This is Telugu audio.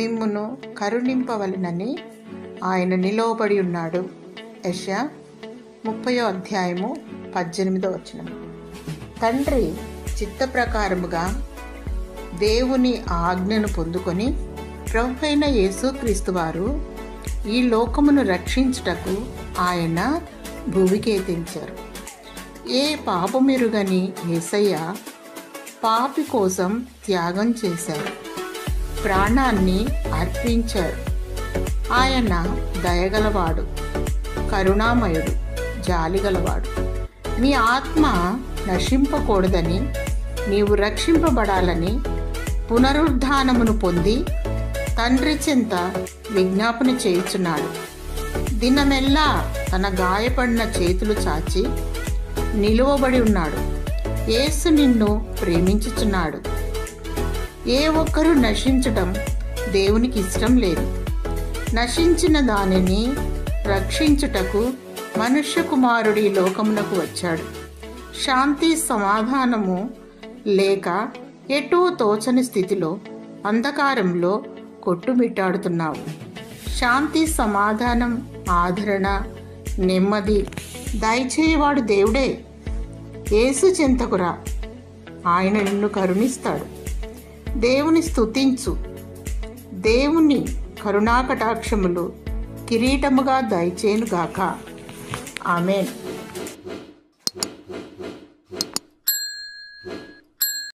మిమ్మును కరుణింపవలెనని ఆయన నిలువబడి ఉన్నాడు. యెషయా 30:18. తండ్రి చిత్త ప్రకారముగా దేవుని ఆజ్ఞను పొందుకొని ప్రభువైన యేసుక్రీస్తు వారు ఈ లోకమును రక్షించుటకు ఆయన భూమికి ఎత్తించారు. ఏ పాపమెరుగని యేసయ్య పాపి కోసం త్యాగం చేశారు, ప్రాణాన్ని అర్పించారు. ఆయన దయగలవాడు, కరుణామయుడు, జాలిగలవాడు. నీ ఆత్మ నశింపకూడదని, నీవు రక్షింపబడాలని పునరుద్ధానమును పొంది తండ్రి చెంత విజ్ఞాపన చేయుచున్నాడు. దినమెల్లా తన గాయపడిన చేతులు చాచి నిలువబడి ఉన్నాడు. యేసు నిన్ను ప్రేమించుచున్నాడు. ఏ ఒక్కరూ నశించటం దేవునికి ఇష్టం లేదు. నశించిన దానిని రక్షించుటకు మనుష్య కుమారుడు ఈ లోకమునకు వచ్చాడు. శాంతి సమాధానము లేక ఎటూ తోచని స్థితిలో అంధకారంలో కొట్టుమిట్టాడుతున్నావు. శాంతి సమాధానం, ఆదరణ, నెమ్మది దయచేయవాడు దేవుడే. యేసు చెంతకురా, ఆయన నిన్ను కరుణిస్తాడు. దేవుని స్తుతించు. దేవుని కరుణాకటాక్షములు కిరీటముగా దయచేయునుగాక. ఆమేన్.